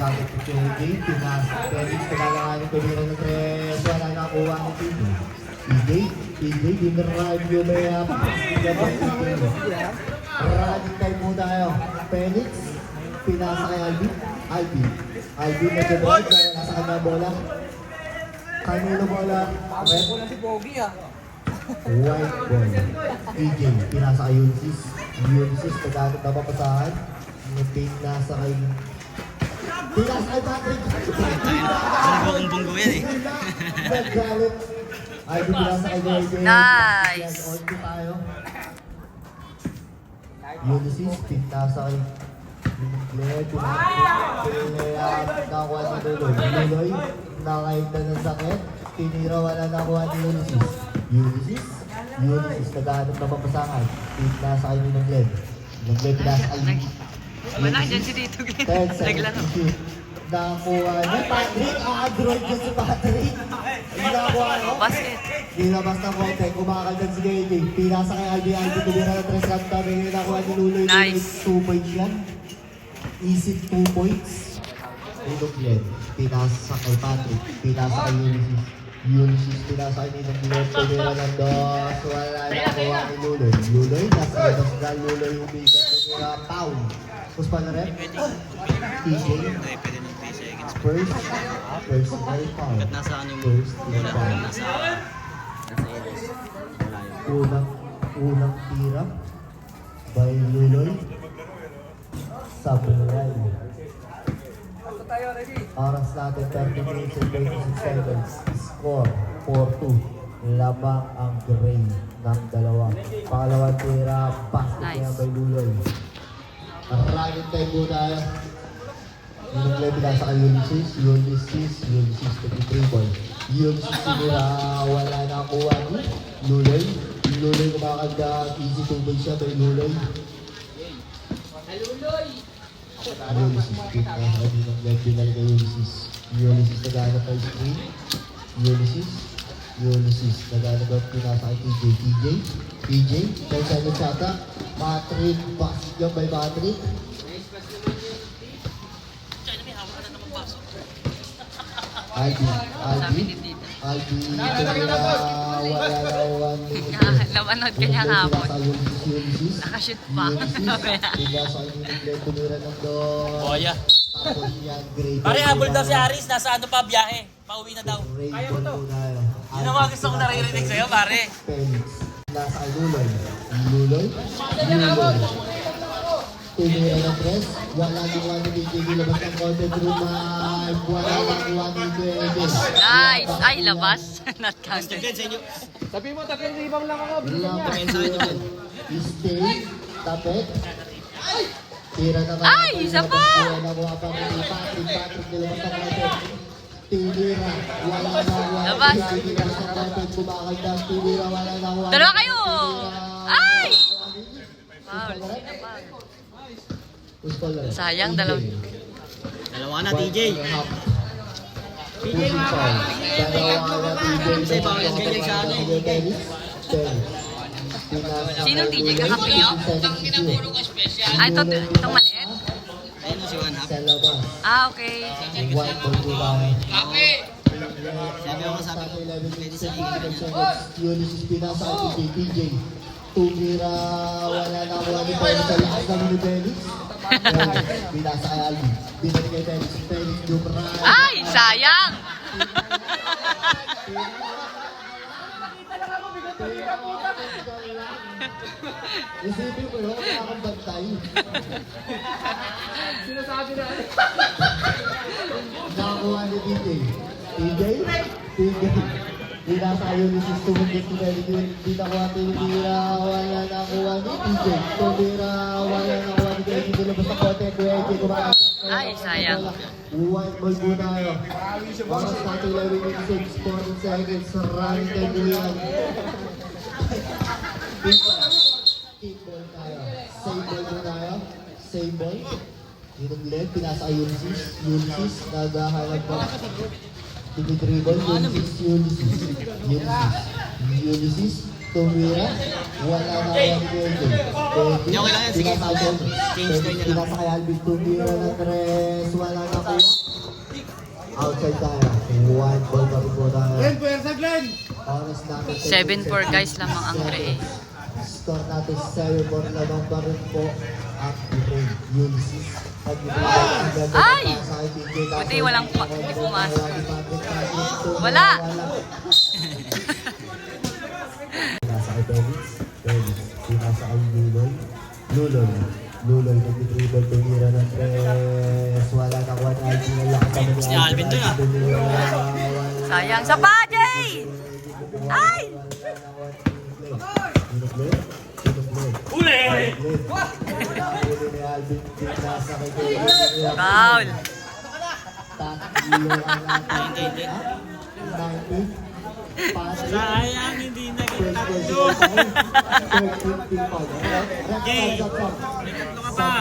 Patrick si KJ, Felix, nagkakaroon tumira ng tres, wala nakakuha ni TJ, dinerive yung may gabang TJ. Running time mo tayo. Felix, pinasa kay Alvin nag-drive, nasa kanya bola. Kanino bola? Red? Bola si Pogi ah. White ball. TJ, pinasa kay Ulysses. Nagkakot na papasahan. Nag-paint nasa kay... Pinasa kay Patrick! Bunggo yan eh. Naggalit. Alvin, pinasa kay JJ. Nice! On to tayo. Ulysses, pinasa kay... Nakakuha si Luloy. Nakainta ng sakit. Tinira, wala nakuha ni Ulysses, naghahanap na papasangan. Nasa kayo ng Glenn. Pinasa kay Wala, dyan si Tito Glenn. Naglaro. Nakakuha niya. Patrick, android niya si Patrick. Nakakuha niya. Basket. Nilabas ng konti, kumakal dyan si KJ. Pinasa kay Alvin, tumira ng 3 kanta. Nakakuha ni Luloy. Nice. 2 points yan. Easy 2 points. Tulog yan. Pinasa kay Patrick. Pinasa kay Ulysses. Pinasa kay Ninong Glenn. Tumira ng dos. Wala nakakuha kay Luloy. Nasa Dasgal. Luloy umigat. Tumira, pound. Puspa na rin. TJ. Pwede ng 3 seconds. First right foul. Ba't nasa ano yung First bola? foul. Nasa edges. Wala yun. Unang tira by Luloy. Saburay. Tayo, ready? Oras natin 30 minutes and 26 seconds. Score 4-2. Labang ang gray ng dalawa. Pangalawang tira, basket Nice. niya by Luloy. Running time po tayo. Yung pinasa kay Ulysses, 23 ball. Ulysses sinira, wala na kuha ni Luloy. Luloy kumakagda, easy 2 points siya by Luloy. Ulysses, pinasa kay Ninong Glenn, pinali kay Ulysses. Ulysses naghanap kay screen. Ulysses naghanap kay pinasa kay TJ, 10 seconds yata. Patrick, basket yan by Patrick. Alvin, wala Napanood ka niya kapon. Nakashoot pa. Boya. Pare, habol daw si Aris. Nasa ano pa biyahe. Pauwi na daw. Kaya mo to. Yun ang mga gusto ko naririnig sa'yo, pare. Nasa kay Luloy. Tumira ng press. Wala nakuha ni BJB. Labas ng content room. Wala nakuha ni BJB. Nice! Ay, labas. Not counted. Sa inyo. Sabi mo, 3 rebound lang ako. Stay. Tapet. Tira na Ay, isa pa! Wala nakuha pa ni Patrick. Nilabas ng content. Tinira. Wala nakuha. Labas. Nilabas ng content. Kumakagda. Tinira. Wala nakuha. Dalawa kayo! Ay! Foul. Sayang, dalawa. Dalawa na, TJ. PJ foul. Kasi bawal yan ganyan sa ano eh. Sinong TJ? Kakapi nyo? Ah, itong maliit? Ayun na si One Half. Sa labas. Ah, okay. White ball po tayo. Sabi ako sabi ko. Pwede sa Ulysses pinasa ang PJ. Tumira, wala na kuha ni Felix sa lakas ng ni Felix. Pinasa kay Alvin. Binalik kay Felix. Felix Dubran. Ay, sayang! Isipin ko yun, wala akong bantay. Sinasabi na. Nakakuha ni TJ. Pinasa Ulysses tumundit ni Felix. Hindi nakuha tinira, wala nakuha ni TJ. Tumira, wala nakuha ni Felix. Dilabas na kote, Kuwede, kumakasya. Ay, sayang. White ball po tayo. Oras natin 11 minutes, 14 seconds. Running time po yan. Kickball tayo. Save ball po tayo. Save ball. Ninong Glenn, pinasa kay Ulysses, naghahanap pa. Dribble, Ulysses, tumira, wala na kaya ni Glenn. Okay lang yan, sige. Change turn niya lang. Pinasa kay Alvin, tumira ng tres, wala na kuha. Outside tayo. 1 ball pa rin po tayo. Glenn, puwersa Glenn! Oras natin. 7-4 guys lamang ang Gray. Score natin 7-4 lamang pa rin po ang Gray. Ulysses. Ay! Buti walang hindi pumasok. Wala! Pinasa kay Felix. Felix. Pinasa kay Luloy. Luloy. Nag-dribble. Tumira ng 3. Wala na kuha na Alvin. Si Alvin dun, ah. Sayang sa pa, Jay! Ay! Uli! Uli ni Alvin. Pinasa kay Felix. Foul! Tatlo ang natin. 19. Patrick. Sayang, hindi na First tatlo. question. 15 pound. Jay, Red flag. may tatlo ka pa.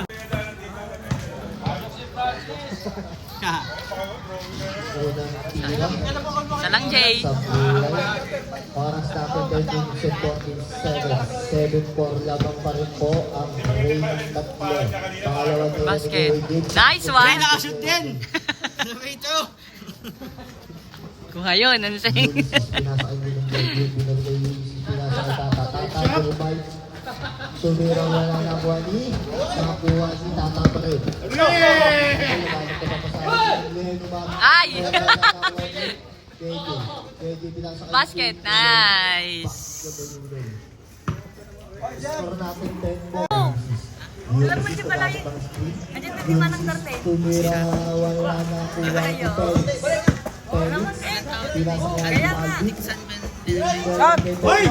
Unang tira. Isa lang, Jay. Sa bulay. Oras natin 13-14-7. 7-4 lamang pa rin po ang Ray tatlo. Pangalawang tira ni Basket. Boy Gibbs. Nice Ay, one! nakashoot din! Sabay ito! Kuha yun, ano sa'yo? Pinasa kay Boy Gibbs. Binigay yung pinasa kay Tata. Tata, Rubal. Tumirang wala na buwan ni. Nakakuha si Tata pa rin. Ay! Basket. Basket, nice! Score natin 10 po. Alam mo, di ba na yun? Andiyan na di ba ng tarten? Tumira, wala na kuha ni Felix. Felix, pinasa kay Kaya nga. Alvin. Hoy!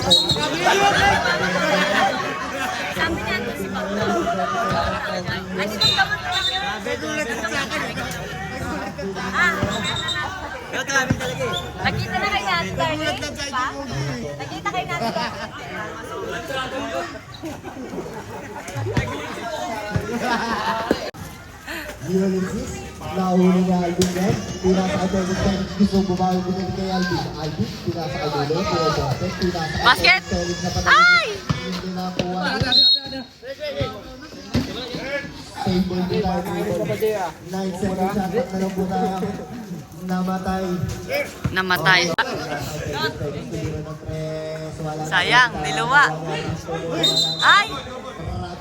Sabi niya, ito si Papa. Ay, si Papa naman. Ah, Pero travel talaga eh. nakita na kayo natin, darling? Pa? Nakita kayo natin. Ulysses, nahuli ni Alvin yan. Pinasa kay Felix. Gusto bumawi din kay Alvin. Alvin, pinasa kay Lolo. Pinasa kay Basket! Felix na Ay! Hindi na kuha. Table din tayo dito. 9 seconds shot na lang po tayo. Namatay. Namatay. Sayang, niluwa. Ay!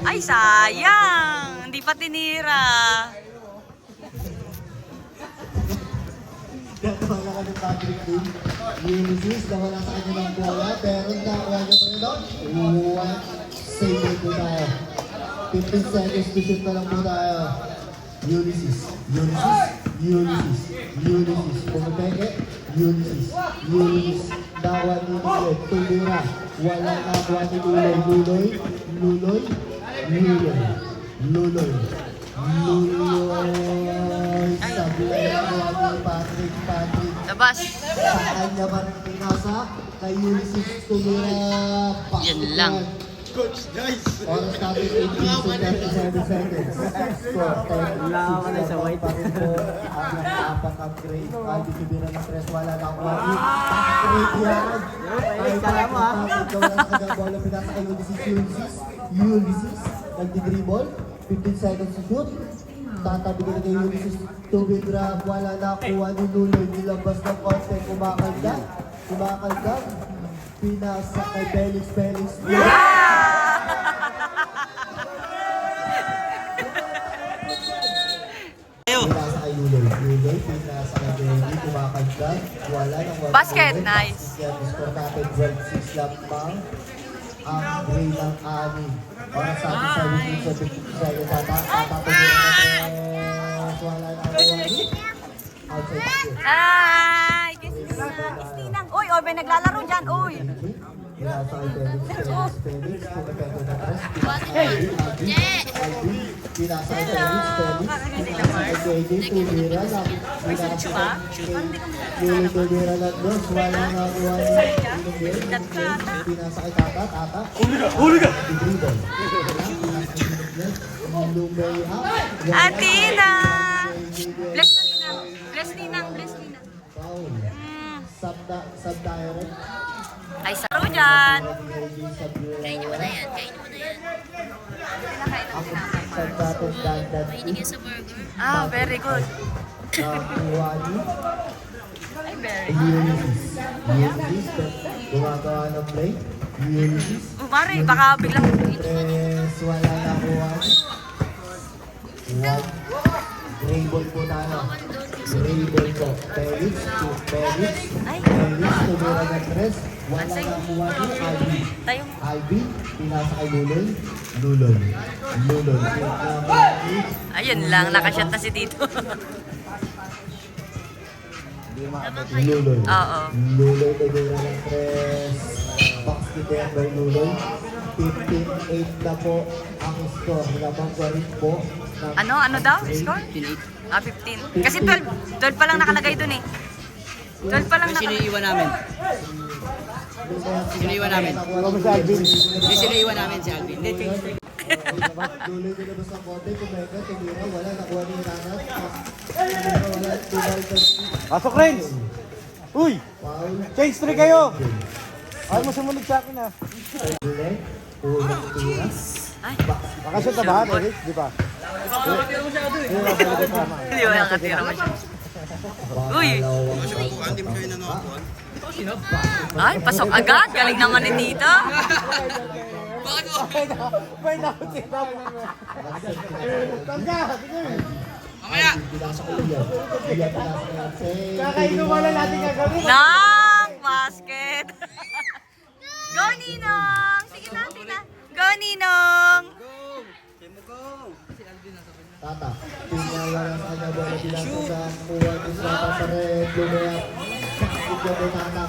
Ay, sayang! Hindi pa tinira. Wala ka ng Patrick Lee. Ulysses, nawala sa kanya ng bola. Pero nakuha niya pa rin doon. One. Save po tayo. 15 seconds to shoot na lang po tayo. Ulysses. Pumipeke. Ulysses. Dawan ni Luloy. Tumira. Wala na kuha ni Luloy. Sablay na kuha ni Patrick. Labas. Sa kanya pa rin pinasa. Kay Ulysses tumira. Yan lang. Coach, nice! Oras natin 18 to 37 seconds. Score 10. Lawan na sa white. Pa rin po ang apat ang grade. Aldi Subira ng stress. Wala na ang wali. Grade yan. Ay, kala mo, ha? Wala sa kanyang bola. Pinasa kay Ulysses. Nagdi-dribble. 15 seconds to shoot. Tatabi ka na kay Ulysses. Tumira. Wala na kuha ni Luloy. Nilabas ng konti. Kumakaldag. Pinasa kay Felix. Ayo! Pinasa kay Luloy, pinasa kay Benny, kumakagdag, wala nang wala. Basket, nice. Score natin 12-6 lamang. Ang gray ng amin. Para sa atin 17 seconds. Tatapos natin. Wala nang wala. Outside shoot. Ay! Istinang. Uy, Orbe naglalaro dyan. Uy! Pinasa kay Felix, pumipento na tres. Pinasa kay Alvin, pinasa kay Felix, pinasa kay JJ, tumira na. Pinasa kay tumira na dos, wala na kuha ni pinasa kay Tata. Huli ka! Dribble. Lumay up. Atina! Bless Ninang. Foul. Sub direct. Ay, saro dyan. Kain Kainin mo na yan. Sub natin dandan. Ah, very good. Nakuha ni Ay, very. Ulysses. Ulysses, gumagawa ng play. Ulysses. Mari, baka biglang... Tres, wala nakuha. One. Gray ball po tayo. Gray ball po. Felix to Felix. Ay. Felix, tumira ng tres. Wala nakuha ni Alvin. Tayo. Alvin, pinasa kay Luloy. Luloy. Luloy. Ayun lang, nakashot na si Tito. Luloy. Oo. Luloy, tumira ng tres. Basket yan by Luloy. 15-8 na po ang score. Lamang pa rin po. Ano daw? Score? 15. Kasi 12 pa lang nakalagay dun eh. 12 pa lang Sino nakalagay. iwan namin? Sino iwan namin? Hindi, sino iwan namin si Alvin. Hindi, change to. Luloy nilabas ang konti. Kumeka, tumira. Wala. Nakuha ni Ranas. Wala. Tumal. Pasok, Renz! Uy! Foul. Change 3 kayo! Ay mo sumunod sa akin ha. Ulit. Unang tira. Ay, Nakashoot na ba, Eric? Di ba? hindi mo nakatira mo siya. Uy! Ay, pasok agad. Galing naman ni Tito. May nakatira mo. Tangga! Mamaya! Pinasa ko yan. Iyan pinasa ko yan. Kakainom wala natin gagawin. Nang basket. Go, Ninong! Sige natin na. Go, Ninong! Tata. Pinawala sa kanya bola bilang sa kuha ni Tata sa red. Lumaya. Ito kay Tata.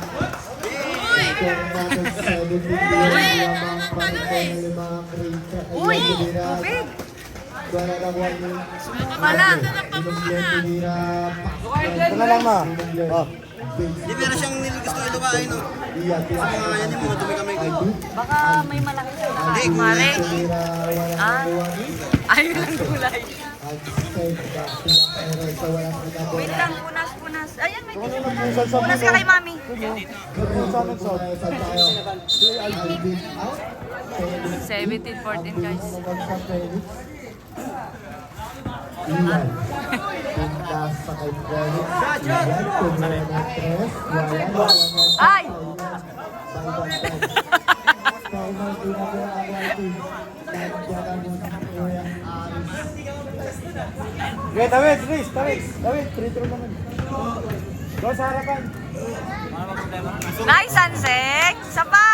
Score natin 7 million. Lamang pa rin po ng 5 creator. Uy! Tubig! Wala na kuha ni Wala. Ito na lang ma. Oh. Di meron siyang gusto iluwain, no? Iyan pinasa ko yan. Mga dumi kami. Baka may malaki. Mare. Ah, ayun lang kulay. Wait lang, punas. Ayan, may punas ka kay mami. Sa amin, so. 17-14 guys. Iyan. Pintas sa kay Felix. Iyan. Tumira ng tres. Wala. Ay! Okay, tawid, Riz, tawid. Tawid, free throw naman. Go sa harapan. Nice, Ansek! Isa pa!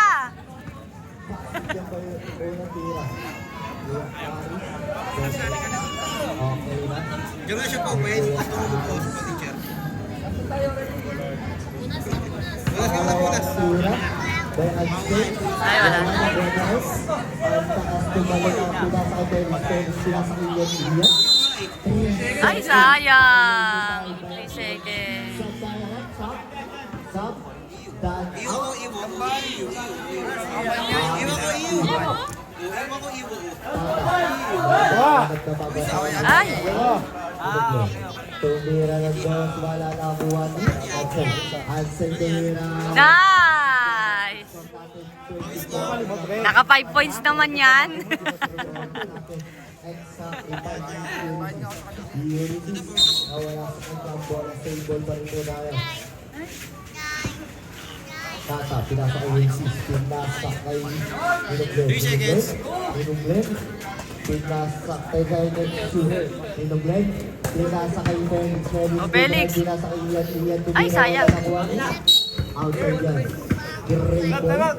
Diyan siya po, pwede. Gusto mo po sa teacher. Punas. Ay, wala. Ay, sayang! 3 seconds. Ay! Tumira ng dos, wala na kuha ni Ansel tumira. Nice! Naka 5 points naman yan. Exact, wala sa kanyang bola, stable pa rin po tayo. Tata, pinasa kay Winsis, pinasa kay Minuglen. 3 seconds. Minuglen, pinasa kay Minuglen, pinasa kay Felix. Oh, Felix. Pinasa kay Ian. Ay, sayang. Outside yan. Gray ball.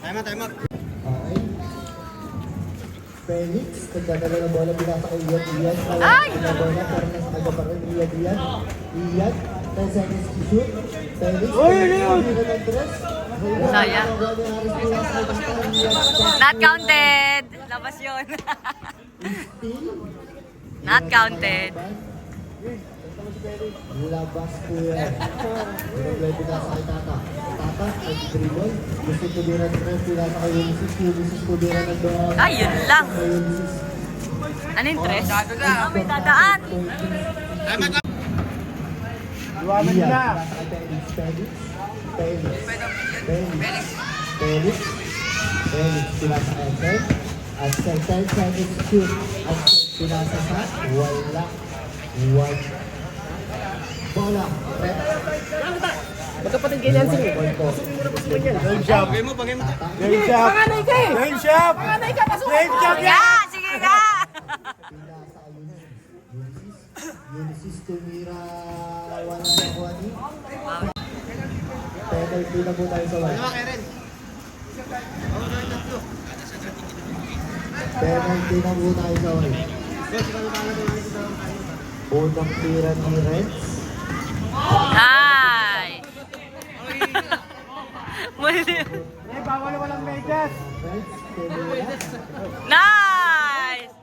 Time out. Okay. Felix, nagdadala ng bola, pinasa kay Ian. Ay! Ang bola, pero nasa kanya pa rin, Ian. 10 seconds to shoot. Felix, tumira ng tres. Sayang. Not counted. Labas yun. Not counted. Labas po yan. Pinag-play pinasa kay Tata. Tata, nag-dribble. Gusto tumira ng tres, pinasa kay Ulysses tumira ng dos. Ay, yun lang. Ulysses. Ano yung tres? Ah, may dadaan. Iwanan Ian, nila. pinasa kay Felix, pinasa kay Ansel. Ansel, 10 seconds shoot. Ansel, pinasa sa wala. 1. Bola. Red. Magkapatid kay Nancy. Point po. Game shop. Bagay mo, bagay mo. Game shop. Panganay ka eh. Game shop. Panganay ka, pasok Game shop Sige yan. nga, sige nga. Pila sa Ulysses tumira. Wala na kuha ni. Penalty na po tayo sa white. Penalty na po tayo sa white. Unang tira ni Reds. Ay. Muli. Eh, bawal walang medyas. Reds, tumira. Nice!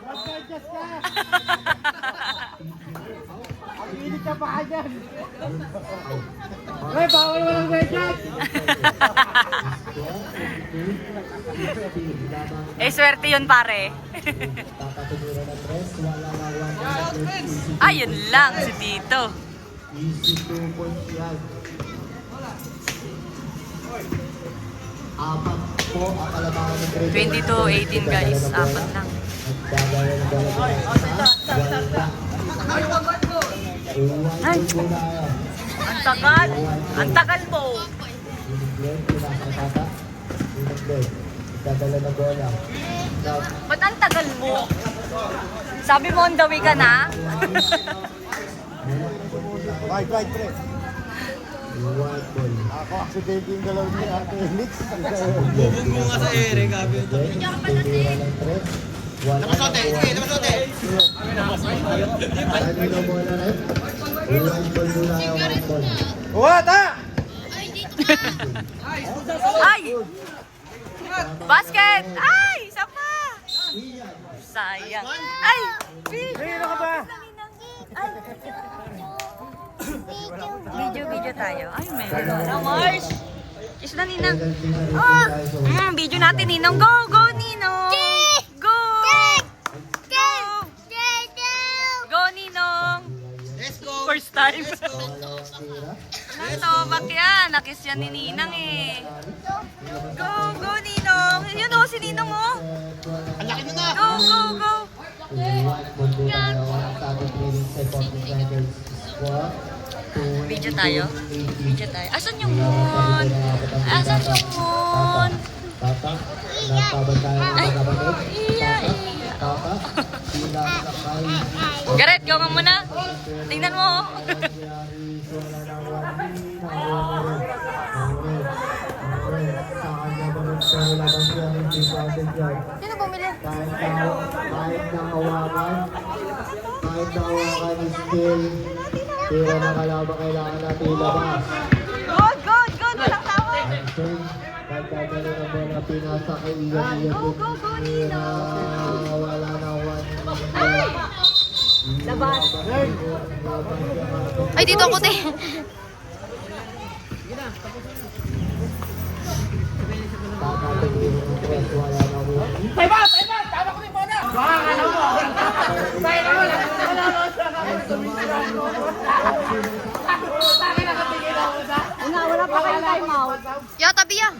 Mas medyas ka. Ang init ka pa dyan. Eh, bawal walang medyas. Eh, swerte yun, pare. Tapatumira ng Reds. Wala na one. Ayun lang, si Tito. Easy 2 points yan. Apat po ang kalabangan ng grade. 22-18 guys, apat lang. Nagdadala ng bola po sa wala. Ay. Uwan po na yan. Ang tagal. Ang tagal mo. Iniglen, pinakatata. Iniglen. Nagdadala ng bola. Now, Ba't ang tagal mo? Sabi mo on the way ka na? Right, pre. Uwan ball. Ako aksidente yung galaw ni Ate Elix. Bubog mo nga sa ere, gabi. Tumira ng Reds. Wala na Namasote, sige, namasote. Ano na bola rin? Uwan ball muna yung uwan ball. Wata! Ay! Basket! Ay! Isa pa! Sayang. Ay! Sino ka ba? Video tayo. Ay, meron na, Mars! Kiss na, Ninang. Penalty na rin po tayo sa white. Video natin, Ninong. Go! Go, Ninong! Go! Go! Go, Ninong! Let's go. First time. Dalawang tira. Natobak yan. Nakis yan ni Ninang eh. Go, go, Ninong. Yun o, si Ninong o. Ang laki mo na. Go, go, go. Video tayo. Video tayo. Asan yung moon? Asan yung moon? Tata, napabantayan ng Ay, kapatid. iya, iya. Tata, pinakasakay. Gareth, gawa nga muna. Tingnan mo. Nangyari, wala na sa kanya ba rin sa labas yan, hindi pa yan. Sino bumili? Kahit na hawakan, still, pero makalaban kailangan natin ilabas. Good, good, good. Walang tao. Anson, nagdadala ng bola, pinasa kay Ian. Go, go, go, Nino. Wala na one. Labas. Ay, dito ako, te. Tatatagirin ng press, wala na one. Tama ko ni Bona. Wala pa kayong time out. Yo, tabi yan.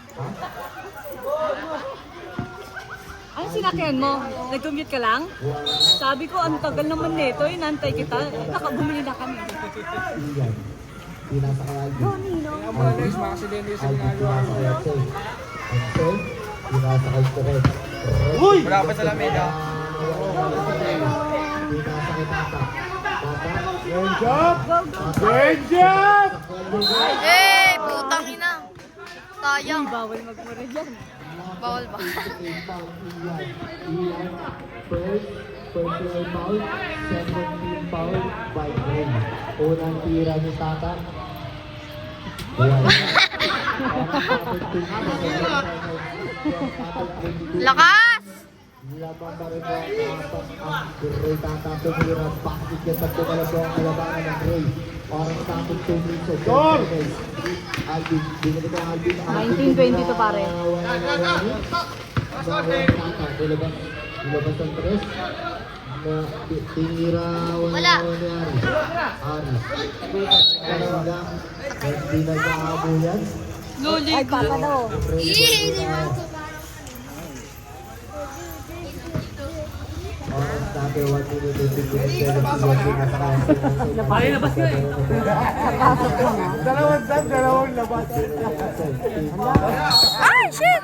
Ano sinakyan mo? Nag-commute ka lang? Sabi ko, ang tagal naman nito. Inantay kita. Nakabumili na kami. Ian, pinasa kay Alvin. Go, Nino. Alvin, pinasa kay Axel. Axel, pinasa kay Corret. Uy! Wala pa sa lameda. Pinasa kay Tata. Tata, Game shop! Game shop! Eh, putang ina. Sayang. Bawal magmura dyan. Bawal ba? Ian, first play foul, second team foul by Gray. Unang tira ni Tata. Lakas! Labang pa rin po ang Gray. Tata tumira. Bakit yan sa tumala po ang kalabangan ng Gray. Parang sa ating 2 minutes of Goal! Alvin, binili ko Alvin. 19-20 to, pare. Wala na wala. Tata, ilabas ang tres. Tinira, wala na Aris. Aris. Parang lang. Hindi nag-aabo yan. Luli ko. Ay, papa daw. Parang number 1 minute and 15 seconds. Labas ka eh. Dalawang labas. Ay, shit!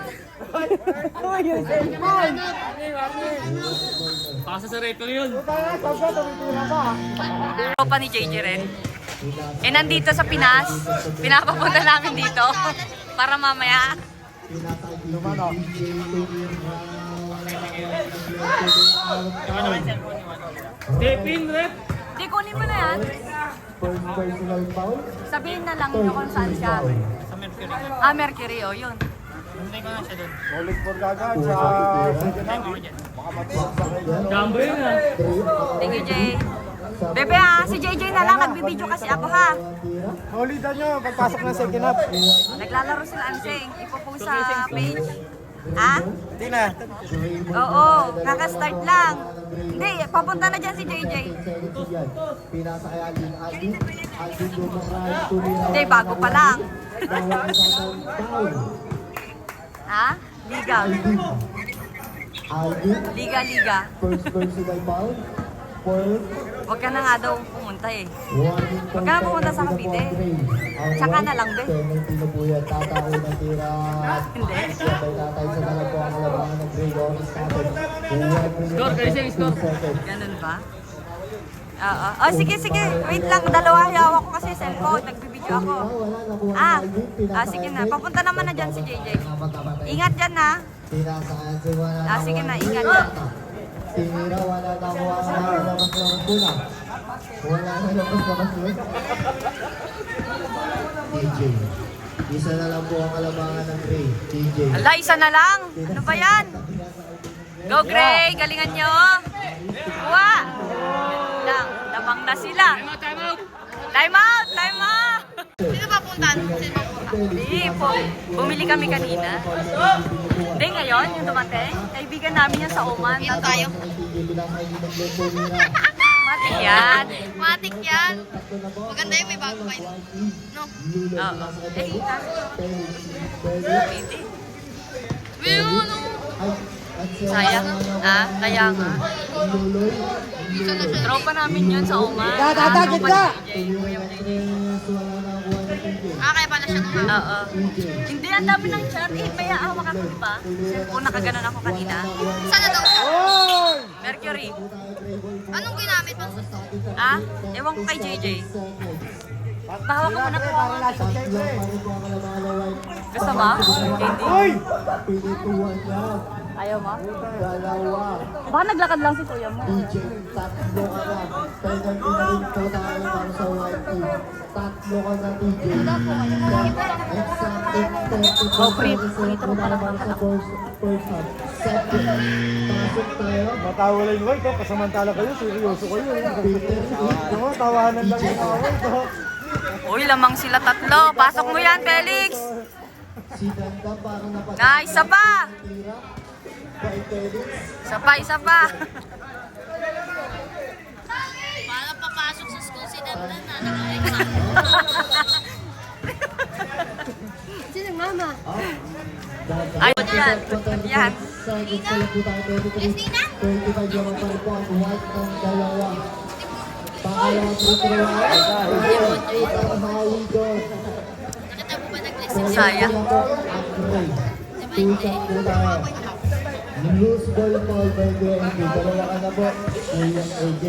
Pasa sa reto yun. Tropa ni JJ rin. Eh, nandito sa Pinas. Pinapapunta namin dito. Para mamaya. Step in, rep. Di, kunin mo na yan. First personal foul. Sabihin na lang nyo kung saan siya. Sa Mercury. Ah, Mercury, oh, yun. Hindi ko na siya doon. Ulit for gagawin sa second half. Baka matiyak sa kayo. Gambo yun ah. Thank you, Jay. Bebe ha, si JJ na lang. Nagbibideo kasi ako ha. Solidan nyo, pagpasok ng second half. Naglalaro sila Anseng. Ipopost sa page. Ah? Hindi na. Oo, kaka-start lang. Hindi, papunta na dyan si JJ. Pinasa kay Alvin. Alvin Dumaray. Tumira. Hindi, bago pa lang. Dalawa isang foul. Ha? Liga. Alvin. Liga. First personal foul. Fourth. Huwag ka na nga daw pumunta eh. Warning Huwag ka na pumunta sa Cavite. Tsaka na lang, be. Penalty na po yan. Tatao ng tira. Hindi. Sabay tatay sa nalang po ang kalabangan ng Grey Orange natin. Score, Kariseng, score. Ganun ba? Oo. Oh, sige. Wait lang. Dalawa hawak ko kasi cellphone. Nagbibideo ako. Sige na. Papunta naman na dyan si JJ. Ingat dyan na. Sige na, ingat dyan. Tinira, wala na ako ang labas-labas muna. Wala na labas-labas muna. TJ. Isa na lang po ang kalabangan ng Grey. TJ. Ala, isa na lang. Ano ba yan? Go, Gray. Galingan nyo. Kuha. Lamang na sila. Time out. Sino ba puntahan? Sino ba puntahan? Hindi po. Bumili kami kanina. Hindi, ngayon, yung dumating. Kaibigan namin yan sa Oman. Dito tayo. Matik yan. Matik yan. Maganda yun, may bago kayo. No? Oo. Pwede. Will, no? Sayang. Kaya nga. Isa na siya. Tropa namin yun sa Oman. Tatagit ka! Kaya pala siya nung Oo. Hindi, ang dami ng chat. May hawak ako, di ba? Kung nakaganon ako kanina. Sana daw siya? Oy! Mercury. Anong ginamit mo? Ewan ko kay JJ. Bahawak ko muna ko. Para nasa siyempre. Gusto mo? Hindi. Uy! Pinituan niya. Ayaw mo? Dalawa. Baka naglakad lang si kuya mo. TJ, tatlo ka na. Penalty na rin po tayo para sa white team. Tatlo ka na, TJ. Go, prito mo pala para sa first half. Second. Pasok tayo. Matawalay mo ito, kasamantala kayo, seryoso kayo. Ito, tawanan lang yung away ito. Uy, lamang sila tatlo. Pasok mo yan, Felix. Si Ganda para napatay. Nice, isa pa. Tira. By Felix. Isa pa. Para papasok sa school si Dandan na naka-exam. Sino mama? Ay, yan. Yan. Seconds pala po tayo. 25 yaman pa rin po ang white ng dalawa. Pangalawang free throw. Hawi doon. Nakita mo ba nag-listen? Sayang. Two-shot po tayo. Loose ball ball by DNB. Dalawa ka na po. Kuya AJ.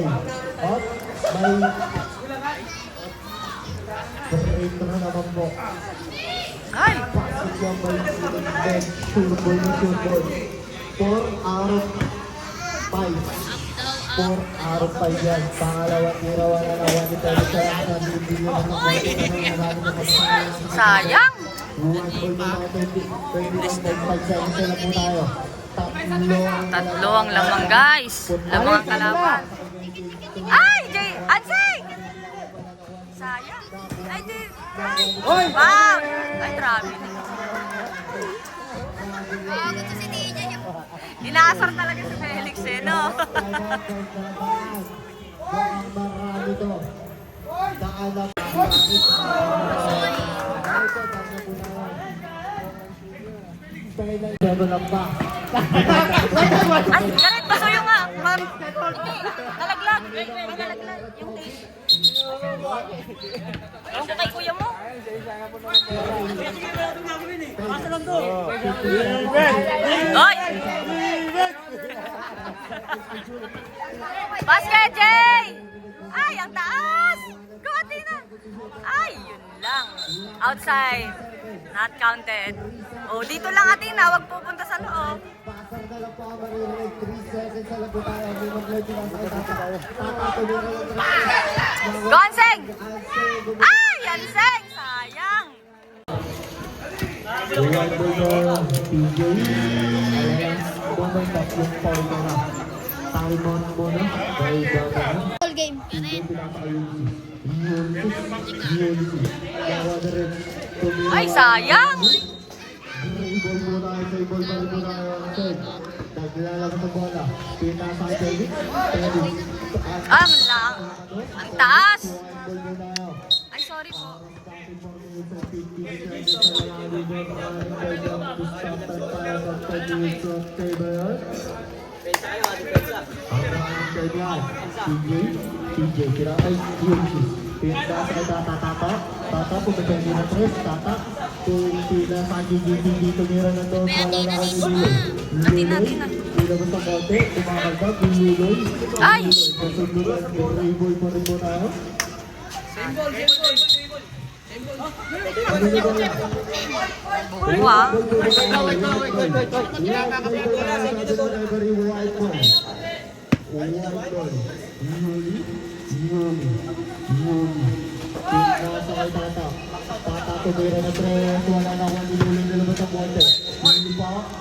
Up. May free throw naman po. Ay. Pasok yung by Ben. Sure ball na sure ball. 4 out of 5. 4 out of 5 yan. Pangalawang tira, wala na. 1 tayo sa hindi yun ang Sayang. one ball na tayo. 21.5 seconds na po tayo. Tatlo ang lamang, guys. Lamang ang kalaban. Ay, Jay! Ansing! Sayang. Ay, Jay! Oy! Bang! Ay, grabe. Gusto si DJ. Inaasar talaga si Felix eh, no? Marami to. Nakalap. Pero lang ba? Ay, Gareth, pasuyo nga. naman. Nalaglag. Nalaglag yung tape. Ewan ko kay kuya mo. Hoy! Basket, Jay! Ay, ang taas! Gawati na! Ay, yun lang. Outside. Not counted. Oh, dito lang atin na. Huwag pupunta sa loob. Pasar na lang po ang maririnig. 3 seconds na lang po tayo. Hindi mag-live yung nasa tayo. Tatatuloy na lang. Gonseng! Ay, Yanseng! Sayang! Iwan mo yung PJ. Ayan. Bumatap yung foul mo na. Time out mo na. Dahil gata na. All game. PJ pinaka-ayusin. Ulysses. Yawa na rin. Tumira. Ay, sayang! Ibol mo tayo sa ibol. Balik mo tayo ang third. Naglalagay sa bola. Pita sa David. David. Ang lang. Ang taas! Ibol mo tayo. Ay, sorry po. PJ, kira ay Ulysses. Pinta sa Tata. Tata, pumipindi na tres. Tata, pila sa GGT dito nira na doon. Malalakad ni Luloy. Atin na. Ilabas ang konti. Kumakalbag ni Luloy. Ay! Kasunduran, i-boy po rin mo tayo. Buwa.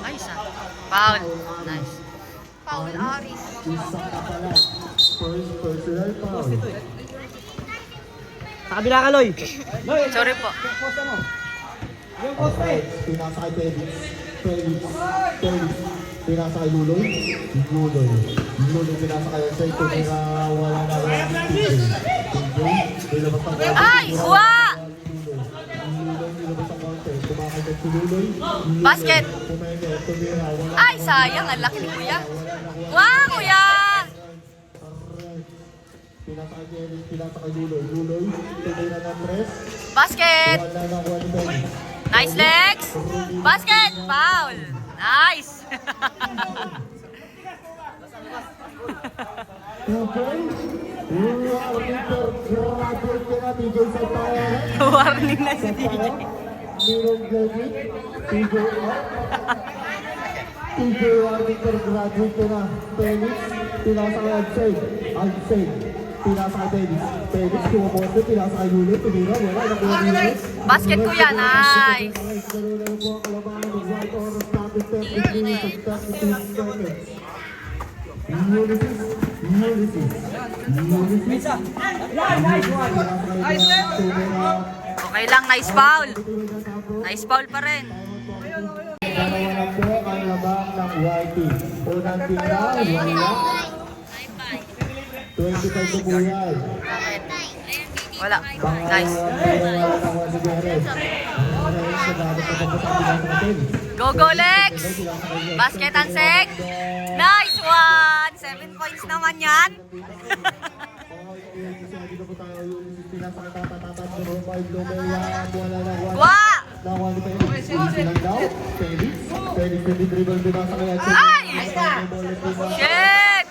Ay, sa. Foul. Nice. Foul, Aris. First personal foul. Sa kabila ka, Loy. Loy, Sorry po. poste mo. Yung poste. Pinasa kay Felix. Pinasa kay Luloy. Luloy pinasa kay Jay. Tumira wala na lang. Ay, buwa! Basket. Ay, sayang. Ang laki ni kuya. Wow, kuya! Pinasa kay Felix. Pinasa kay Luloy. Tumira ng press. Basket. Wala na one point. Nice legs. Basket. Foul. Nice. Warning na si DJ. TJ Warwicker graduate ka na. Felix, pinasa kay Agsay. Pinasa kay Felix, kumaposte, pinasa kay Luloy. Tumira, wala na kuha Luloy. Basket kuya. Nice. Okay lang. Nice foul. Nice foul pa rin. Dalawa na po ang labang ng YT. Unang tira, wala. 25 to Buyay. Wala. Nice. Go, Lex! Basket and sec. Nice one! 7 points naman yan. Wa! Ay! Shit!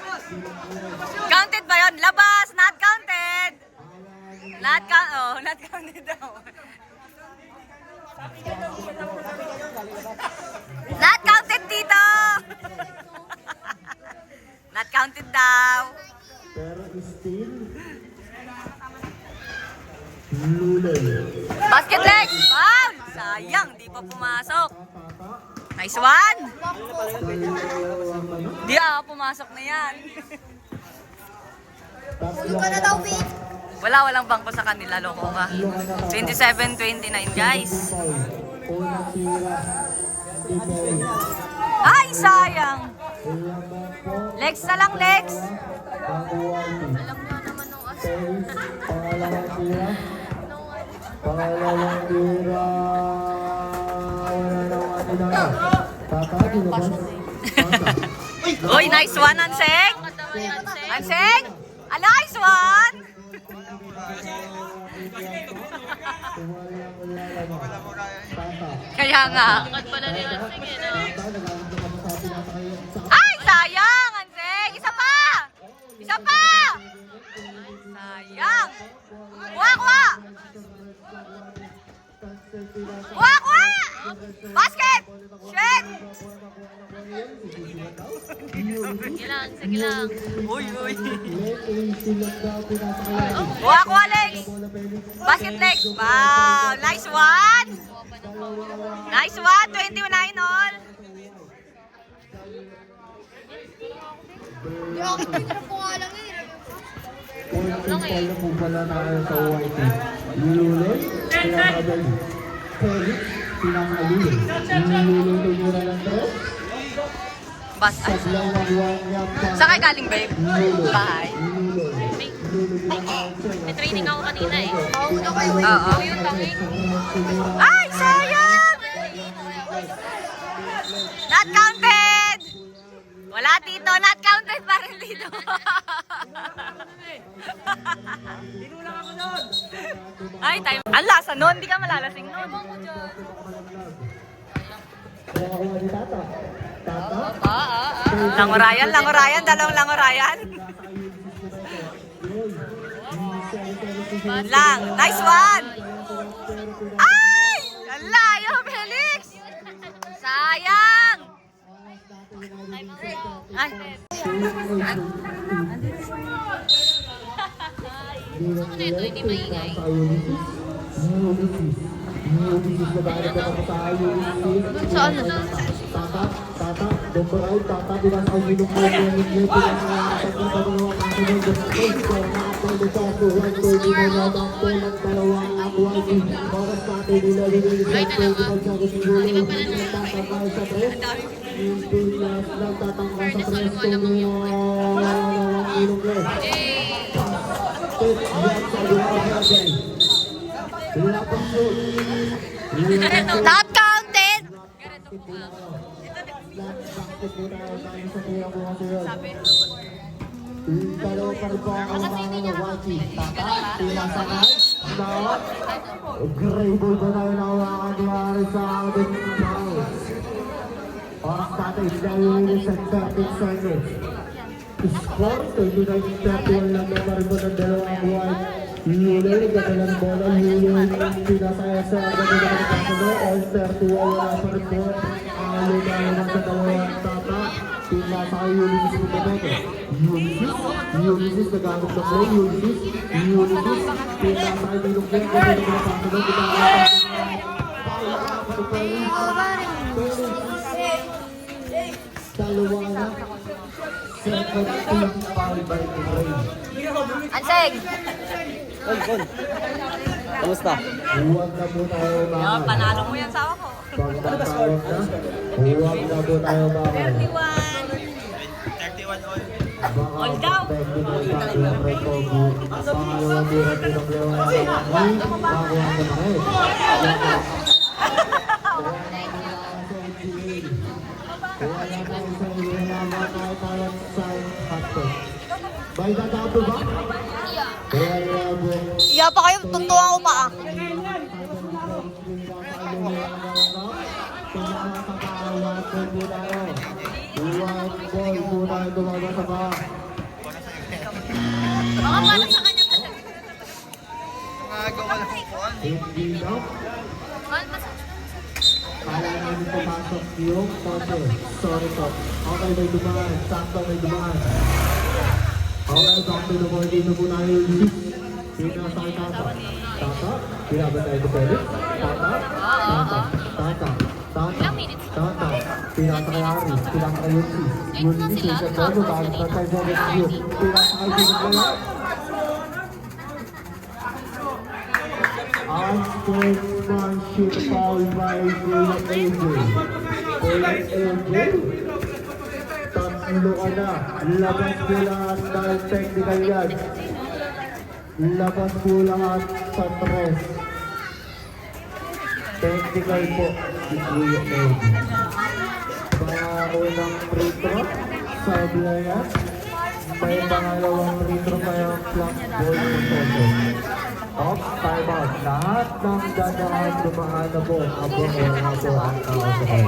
Counted ba yun? Labas! Not counted! Not counted daw. Not counted dito! Not counted daw. Pero still, Luloy. Basket leg! Foul! Sayang, di pa pumasok. Nice one! Di pumasok na yan. Walang bangko sa kanila, loko ka. 27-29 guys. Unang tira, Ipay. Ay, sayang! Legs na lang, legs! Alam nyo naman nung Pangalawang tira. Pangalawang tira. Wala na ang atin na. Tata, dinabas. Tata. Uy, nice one on sec! Anseng! A nice one! Kaya nga. Bakit pala ni Ansing eh, no? Ay, sayang, Anseng! Isa pa! Isa pa! Sayang! Kuha, kuha! Kuha, kuha! Basket! Shit! Sige lang, sige lang. Uy, uy. Kuha, kuha, Lex! Basket, Lex! Wow! Nice one! Nice one! 29 all! Konting call na po pala tayo sa OYT. Lululoy, pinakabali. Felix, pinakaluloy. Lululoy, tumira ng tres. Bas, ay, Sablaw ng wanyap pa. saan kayo galing, babe? Lululoy. Bahay. Lululoy. Lululoy ng May training ako kanina eh. Oo. Yung tanging. Ay, sayang! Not counted! Wala dito, not counted pa rin dito. Ay, time. Ang lasa nun, di ka malalasing nun. Nakakuha ni Tata. Tata. Langurayan, langurayan, dalawang langurayan. Lang, nice one! Ay! Ang layo, Felix! Sayang! Ay, Ano ito, hindi maingay. Saan na? Tata, Tata, Domberay, Tata, binasa ang minum mo yung ngit, binasa ang pagkakagawa ang kasunod. Score na ako nito ako, one goal, dinalagang ko ng dalawang akwag. Oras natin nila rin Ay, dalawa. Di ba pala na? tatangkay sa press. Yung Pinas nagtatangkay sa press kung dalawang minum mo. Yan sa lugar natin. Lapang shoot. not counted! Dalawa pa rin po ang mga Wachi. Tata, pinasakay. Dawat. Gray ball ba na yung nawakan ni Ari sa ating Charles. Oras natin, dahil sa 13 seconds. Score, 29-31 lang na rin po ng dalawang White. Lulay, ganda ng bola, lulay, pinasaya sa ganda ng kasano, all-star to wala pa rin po. Alo na naman sa dalawang Tata, pinasaya Ulysses po ito. Ulysses, nagamit na play, Ulysses, pinasaya nilong play, ganda ng kasano, pinasaya dalawa na, second team foul by Ray. Anseng! Kamusta? Huwag na po tayo Yan, bakal. panalo mo yan sa ako. Pagtatawag na, huwag na po tayo bakal. 31 all. All down. Technical foul ng Ray Kogu. Pangalawang buhat po ng Leon Ay, bakuha na tayo. Wala tayo sa ilinama tayo tayo sa hotdog. By the double ba? Wala po. Iya pa kayo, tuntuan ko pa ah. Baka parang sa kanya talaga. Mahal pa sa Kala namin pumasok yung tote. Sorry to. Okay, may dumaan. Sakto may dumaan. Okay, sakto na po. Dito po tayo yung pinasakay Tata. Tata? Pinaban tayo ito pwede? Tata? Tata? Tata? Tata? Tata? Pinasakay Ari. Pinasakay Yunsi. Yunsi sa todo. Bakit na tayo sa rescue? Pinasakay Yunsi. Unsportsmanship foul by Kuya AJ. Kuya AJ. Tatlo ka na. Labas mo lahat dahil technical yan. Labas mo lahat sa tres. Technical po si Kuya AJ. Mga unang free throw. Side na yan. May pangalawang retro pa yung flank ball ng Toto. Off, time out. Lahat ng dadaan lumahan na po. Abo ang nakasakay.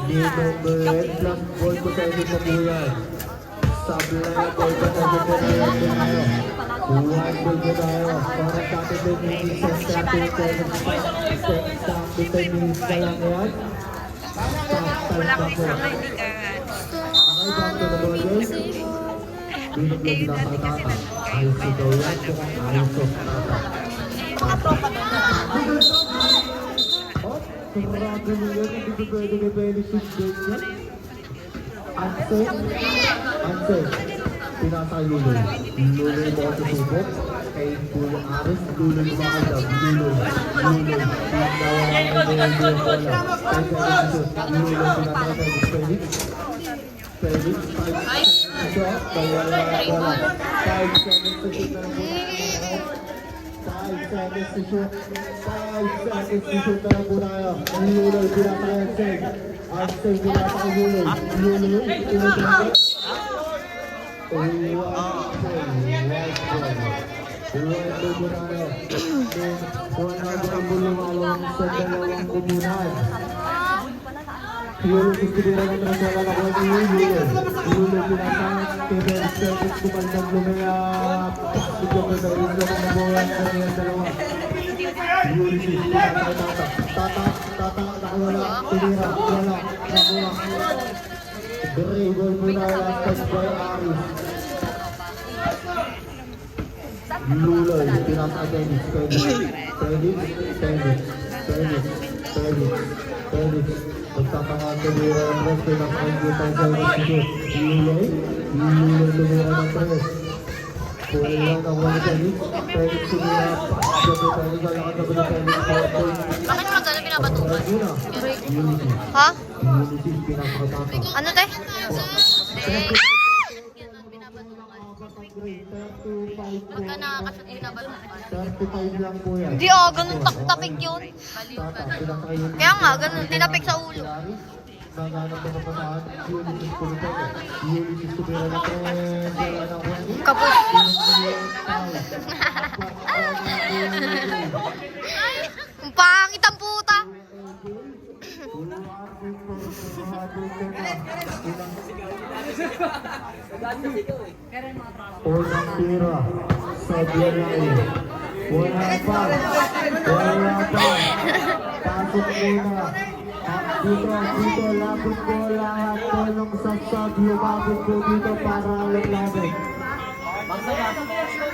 Ninong flank ball po tayo sa buyan. Sablay ball po tayo sa buyan. Buwan ball po tayo. Parang dati 10 minutes ang starting time. 10 minutes na lang yan. Wala ko isa kaibigan. Okay, back to the ball game. Binigyan na sa tata. Ayos si Dayan. Ayos sa tata. Oh, sarado niya. Hindi ko pwede ka benefit din niya. Ansel. Pinasa Luloy. Luloy mo ako susubok. Kay Kuya Aris. Luloy makagab. Luloy. Luloy. Luloy. Felix, 5 seconds to shoot. 5 seconds to shoot na lang po tayo. Ang Luloy, pinatakayan Seg. Ang Seg, pinatakayan Luloy. Luloy, pinatakayan. Luloy po tayo. Wala ang bulungalong sa dalawang komunal. Yung gusto ng nasala na ko ni Yulo. Yulo pinatang kaya service kumandang lumayap. Bigyan ko sa isla ng buwan ng dalawa. Yulo si Tata, nakawala, tinira, wala, nakuha. Dribble muna lang sa Boy Aris. Luloy, pinatang Dennis, Felix. Magtatangan ko nila ang rest na nakakita sa rescue. Luloy tumira ng press. Kunin lang ang wala Felix. Felix tumira. Sabi Felix ang nakatabi ng Felix. Bakit mo gano'n pinapatukan? Unity. Ha? Unity pinakatata. Ano te? Pagka nakakashoot pinapatukan. 35 lang po yan. Hindi ganun tapik yun. Kaya nga, ganun, tinapik sa ulo. Naghanap na papasahan. Ulysses kumita. Ulysses tumira ng press. Wala na ko. Kapos. Ang pangit ang puta. Unang tira sa Bianay. Wala pa. Pasok muna. Dito, labot ko lahat. Tulong sa sub, lumabot ko dito para laglabot.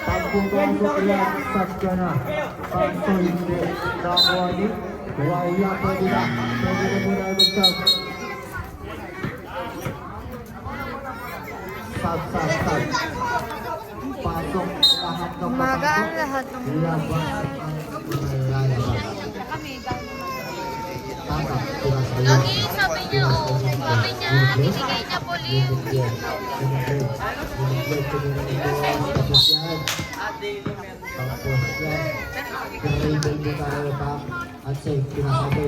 Pag pumasok yan, sub ka na. Pag so hindi, nakuha ni. Wala, pwede na. Pwede na muna mag-sub. Sub. Pasok lahat ng Magaan lahat ng labas ang lalabas. Tama, pinasa yun. Lagi sabi niya, binigay niya po liw. Tapos yan. Pinaribel mo tayo pa. At say, pinasabay.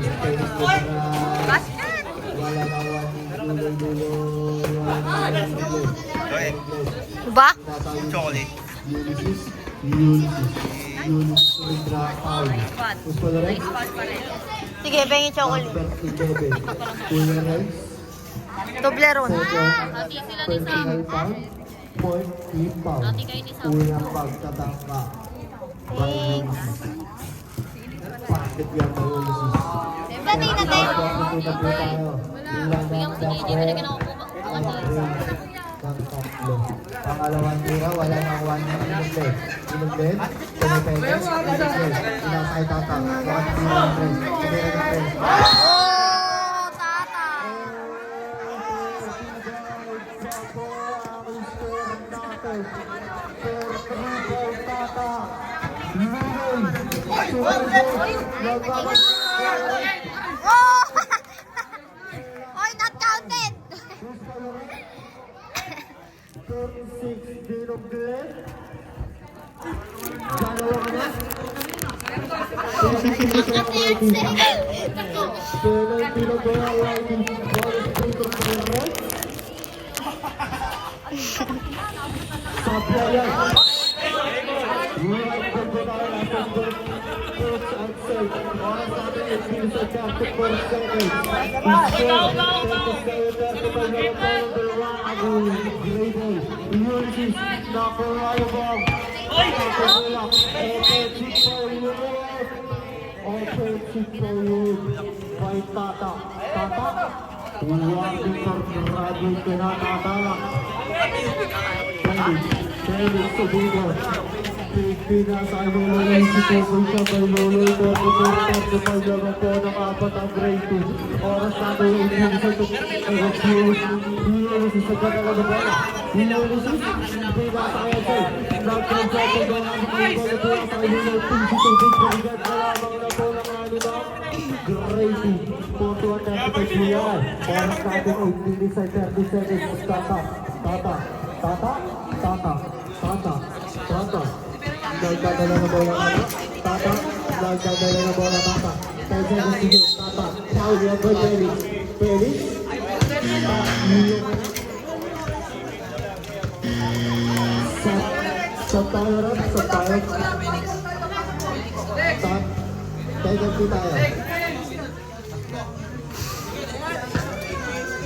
Wala na Ba? Chocolate. Ulysses. Gusto na rin? Sige, pengi chocolate. Kuya Rex. Toblerone. Personal foul. Point, team foul. Unang pagtatangka. By Ulysses. Pakit yan by Ulysses. Dati na tayo. Susunod po tayo. Ilan ang dako. Ng tatlo. Pangalawang tira, wala nang 1 na inuglet. Inuglet, pumipentes, inuglet. Inasay tatang. 1-0 press. Tumira ng press. Oh, tata. Oh! Oy, not counted. 36 dinuglet. Dalawang na. Penalty na kaya Whitey. Ball is free to the right.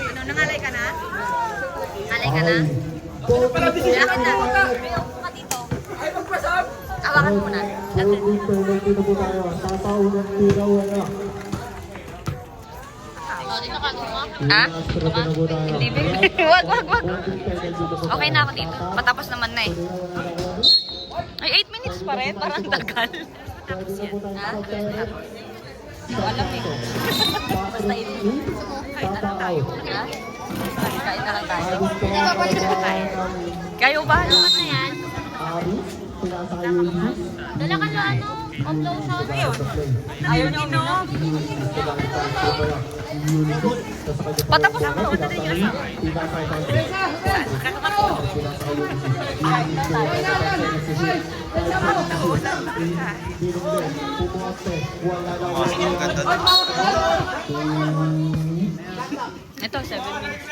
Ano, nangalay ka na? Ngalay ka na? Lakad na. Ayoko ka dito. Tawakan mo na. Ha? Hindi bigay. Wag. Okay na ako dito. Patapos naman na eh. Ay, 8 minutes pa rin. Parang tagal. Patapos yan. Ha? Hindi ko alam eh. Basta 8 minutes. Kain na lang tayo. Ha? Kain na lang tayo. Kayo ba? Ano na yan? Dala ka na ano? Upload yun. Ayaw niyo inom. Patapos ako. Ano na yun? Ito, 7 minutes.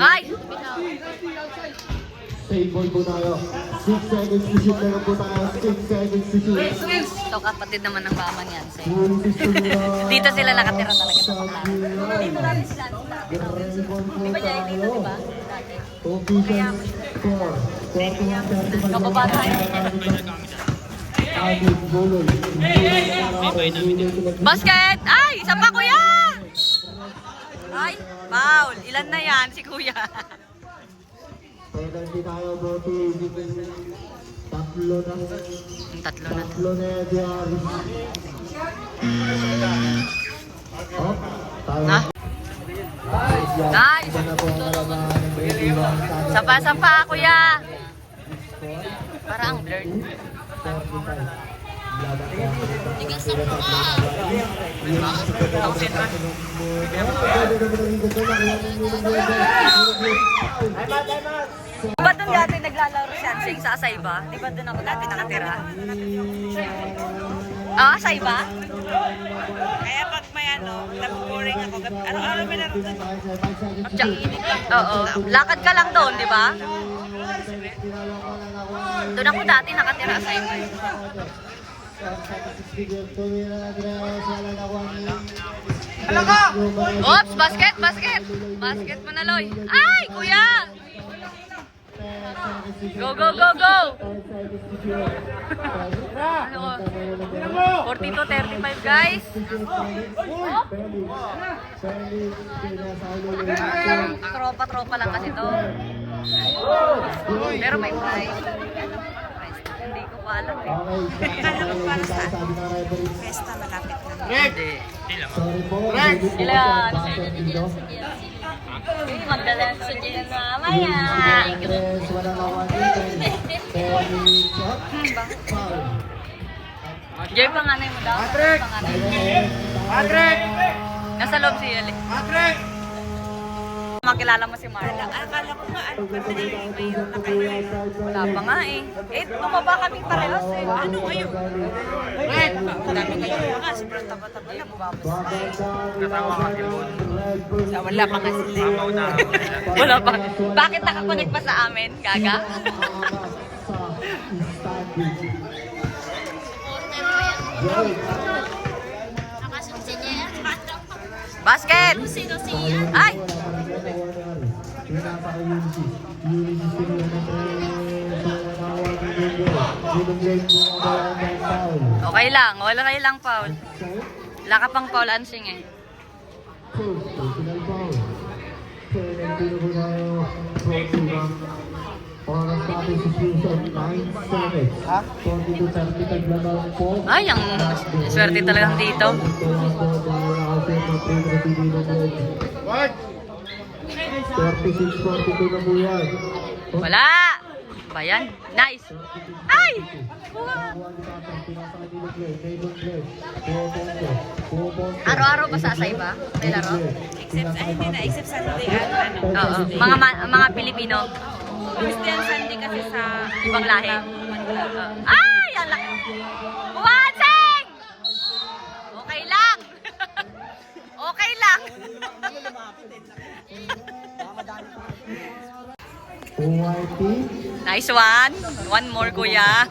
Ay! Save ball po tayo. 6 seconds to shoot na po tayo. 6 seconds to shoot. Ito, kapatid naman ng mamang yan. Dito sila nakatira talaga sa bakla. Dito natin sila. Di ba dyan dito, di ba? Dati. Official score. Kababata yun. Basket! Ay! Isa pa, kuya! Ay! Foul! Ilan na yan si kuya? Penalty tayo, Boti. Tatlo na. Tatlo na. Tatlo na yan, Diari. Oh, tayo. Ha? Nice! Isa na po ang kalaban ng 21. Sapa-sapa, kuya! Para ang blurred. 45. Diba doon dati naglalaro siya sa Asayba? Diba doon ako dati nakatira? Ah, Asayba? Kaya pag may ano, nabuboring ako, araw-araw may laro doon. Oo. Lakad ka lang doon, di ba? Doon ako dati nakatira sa Asayba. Oops, basket! Basket mo na, Loy. Ay, kuya! Go! Ano ko? 42-35, guys. Tropa lang kasi to. Pero may price. Hindi ko pa alam eh. Ano para sa Pesta malapit na. Hindi. Ilan? Magdala sa dyan mamaya. Jay, panganay mo daw? Patrick! Panganay mo. Patrick! Nasa loob si Ali. Patrick! makilala mo si Marla. Akala ko nga ano kasi mayroon na kayo. Wala pa nga eh. Eh, bumaba kami parehas eh. Ano ngayon? Red! Ang dami kayo nga. Sobrang taba-taba na. Wala pa nga sila. Wala pa. Bakit nakakunik pa sa amin, Gaga? Basket! Ay! Okay lang. Wala kayo lang, Paul. Wala ka pang Paul Ansing eh. Oras natin si Susan, 9-7. Ha? 42-30 taglamang po. Ay, ang swerte talagang dito. Wag! 36-42 na po yan. Wala! Ba yan? Nice! Ay! Araw-araw ba sa asay ba? May laro? Except, ay hindi na. Except Sunday. Ano? Oo. Mga Pilipino. Christian Sunday kasi sa Ibang lahi. Ay! Ang laki! Buwansing! Okay lang! Okay lang! Nice one! One more, kuya.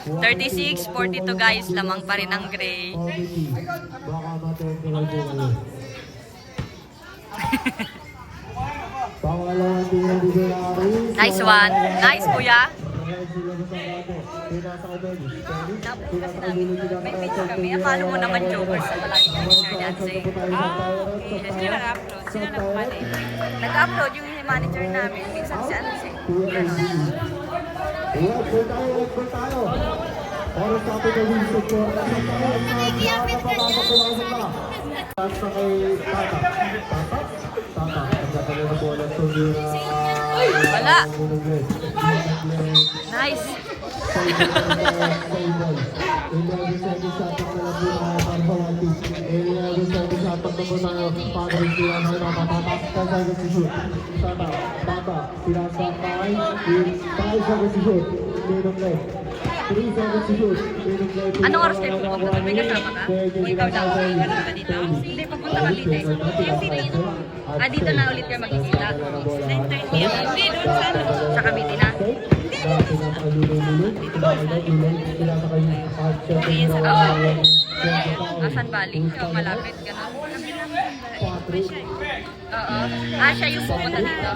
36-42 guys. Lamang pa rin ang gray. Baka matutulog po. Pangalawang tingnan dito na rin. Nice one. Nice, kuya. May video kami. Akala mo naman jokers sa palagi kami Sir Dancing. Sino nag-upload? Sino nagpapalay? Nag-upload yung manager namin. Minsan si ano si... Wag po tayo. Oras natin na Wilson po. Sa kay Tata. Tata. Nagkakala na po ng tumira. Wala. Nice. Anong oras kayo pupunta? May kasama ka? O ikaw lang? Ano ba dito? Hindi, papunta ka dito eh. Ah, dito na ulit kayo magkikita. 9:30 ako. Hindi, doon sa ano. Sa Cavite na? Asan Bali? So, malapit ka na. Oo. Ah, siya yung pupunta dito.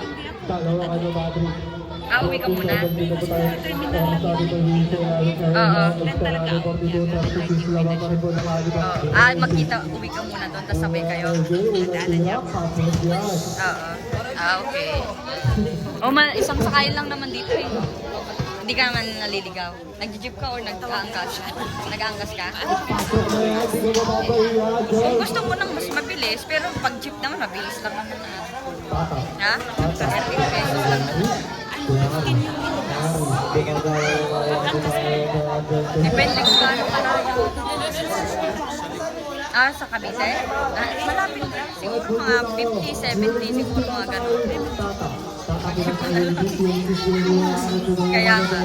Ah, uwi ka muna. Oo. Ah, magkita, uwi ka muna doon, tapos sabay kayo. Oo. Ah, okay. O, isang sakayan lang naman dito eh. Hindi ka naman naliligaw. Nag-jeep ka or nag-aangkas? Nag-aangkas ka? Gusto mo nang mas mabilis, pero pag jeep naman, mabilis lang naman na. Ha? 30 pesos lang naman. Depende kung gaano ka na. Ah, sa Cavite? Ah, malapit lang. Siguro mga 50, 70, siguro mga ganun. Kaya nga.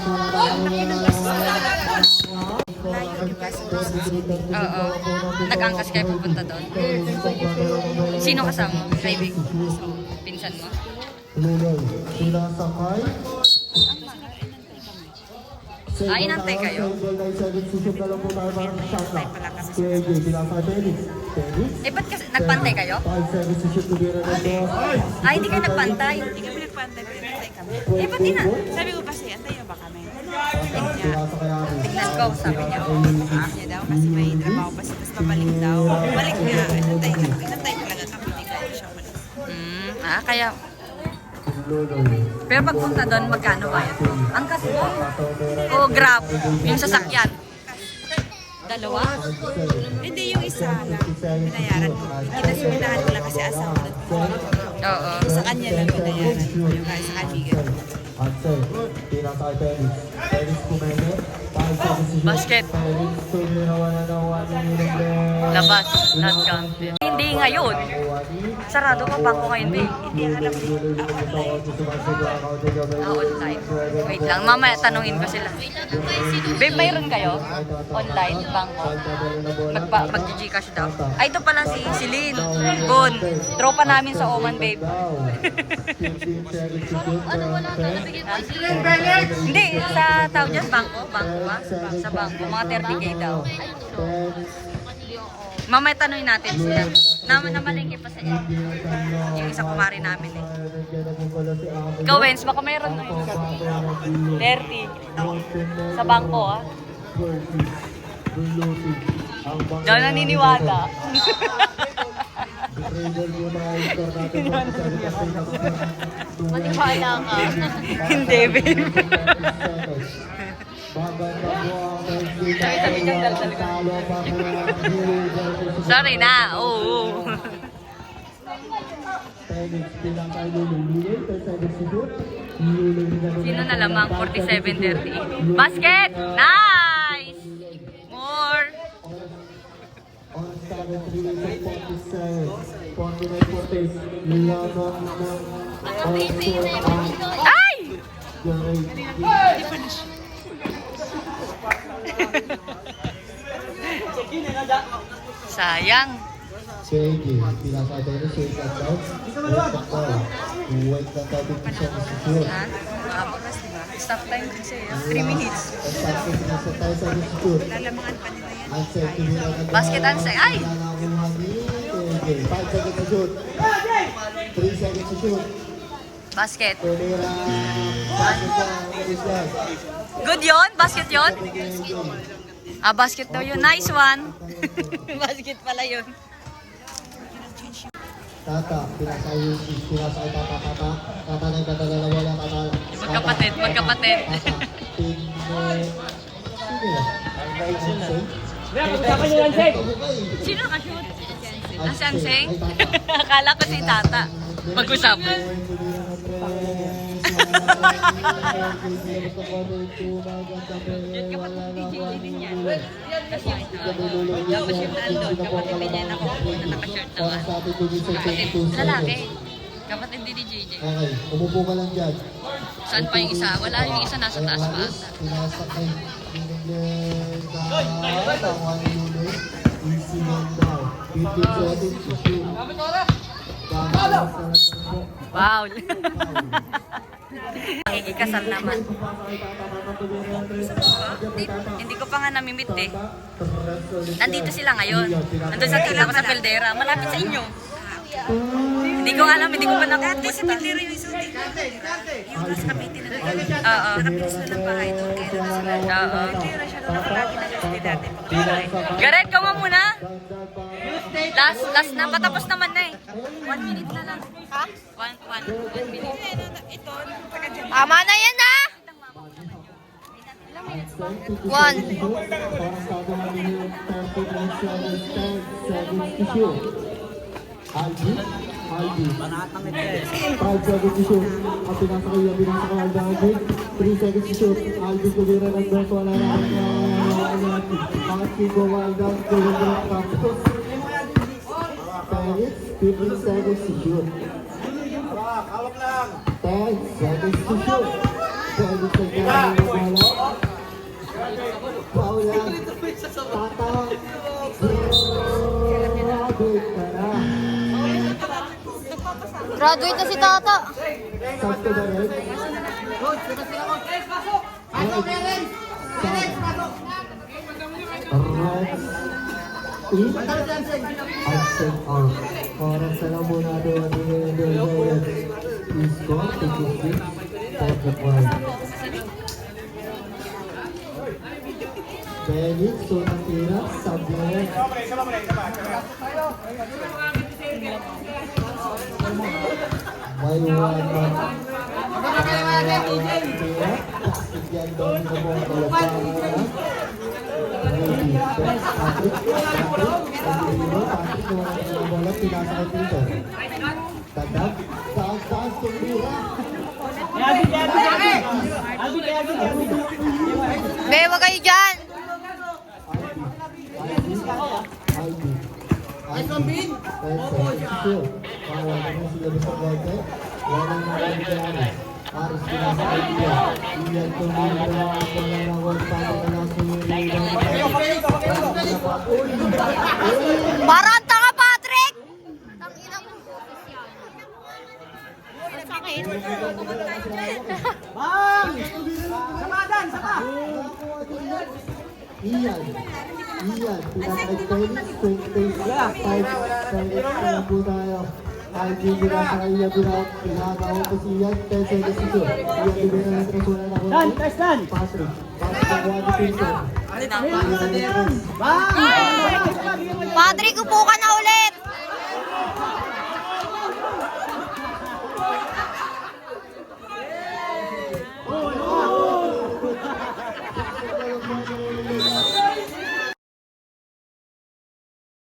Oo. Nag-angkas kayo pupunta doon. Sino kasama? Kaibigan? Pinsan mo? Ah, inantay kayo? Eh, ba't kasi nagpantay kayo? Ay, hindi kayo nagpantay. Hindi kami nagpantay, pero nagpantay kami. Eh, ba't Sabi ko kasi, antay ba kami? tignan ko, sabi niya. Niya daw kasi may trabaho pa siya, tapos pabalik daw. Balik nga, inantay talaga kami, hindi kaya siya umalis. Kaya... Pero pagpunta doon, magkano bayad mo? Angkas mo? O Grab? Yung sasakyan? Dalawa? Hindi, yung isa lang, binayaran ko. Kinasiminahan ko lang kasi asawa ko. Oo. Sa kanya lang binayaran ko, yung kaya sa kaibigan. Basket. Labas. Not country. Hindi ngayon. Sarado pa bangko ngayon, babe. Hindi alam din. Online. Wait lang, mamaya tanungin ko sila. Babe, mayroon kayo? Online, bangko? Mag-Gcash daw. Ay, ito pala si Lynn. Bon. Tropa namin sa Oman, babe. Hindi, sa tawag dyan, bangko? Bangko ba? Sa bangko, mga 30K daw. Mamaya tanungin natin sila. Namalengke pa sa inyo. Yung isa kumari namin eh. Ikaw, Wens, baka mayroon na yun. 30. Sa bangko, ah. Daw naniniwala. Maniwala ka. Hindi, babe. Sorry na, oo. Sino na lamang? 47-30. Basket! Nice! More! Ay! Sayang. Shaggy, pinakita ni Shaggy at out. Wait na tayo dito siya sa shoot. Ha? Makabukas, diba? Stop time kasi. 3 minutes. Tapos nasa tayo sa shoot. Lalamangan pa nila yan. Ang set, Basket ansay. Ay! 5 seconds to shoot. 3 seconds to shoot. Basket. Tumira. Good yon? Basket yon? Ah, basket daw yun. Nice one. Basket pala yun. Tata, pinasay tata. Tata na yung tata na wala tata. Magkapatid, magkapatid. Tata, sino yan? Sino ka-shoot? Ah, si Anseng? Akala ko si Tata. Mag-usapan. Yan kapatid ni DJ din yan. Kasi tapos yung nandun, kapatid din yan ako na naka-shirt naman. Kapatid, lalaki. Kapatid din ni JJ. Okay, umupo ka lang dyan. Saan pa yung isa? Wala yung isa nasa taas pa ata. Pinasakay. Easy lang daw. 15 seconds to shoot. Wow! Ikasal naman. Hindi ko pa nga namimit eh. Nandito sila ngayon. Nandun sa tila ko sa Peldera. Malapit sa inyo. Hindi ko alam, hindi ko pa nakita. Sa Pildero yung isang din. Yung nasa Cavite na nila. Oo. Nakapilis na ng bahay doon. Kaya naman sila. Oo. Pildero siya doon. Nakalagi na gusto dati. Gareth, ka mo muna. Last na. Patapos naman na eh. 1 minute na lang. Ha? 1 minute. Ito, taga-dyan. Tama na yan ha! 1. Aldi. 5 seconds to shoot. At pinasakay yung pinasakay ang Aldi. 3 seconds to shoot. Aldi kumira ng Bert. Wala na ang mga Chico Walda. Kumira ng Campos. 15 seconds to shoot. 10 seconds to shoot. 20 seconds to shoot. Foul yan. Tata. Graduate ka na. Graduate na si Tata. Stop to the right. Absent out. Oras na lang muna doon. Please go. Take your seat. Take the point. Felix, so natira. Sabihin. May one man. Yan doon ko po ang kalapang. Patrick, bola pinasakay dito. Tadag, saan tumira. Be, wag kayo dyan. Aldi. Ay, Pambin! Opo, siya! Wala naman sila sa bote. Wala naman nangyari. Aris pinasa kay Tia. Iyan tumira ako na lang ang pati na lang sumira. Parang tanga, Patrick! Tangina mo. Ang sakit. Iyan, pinasa kay Felix, 25 na po tayo. Ay, pinasa kay Iyan, pinagawa ko si Iyan, 10 seconds ito. Iyan, bibira ng trasura na ko. Patrick, ang wadi pinto. Patrick, upo ka na uli!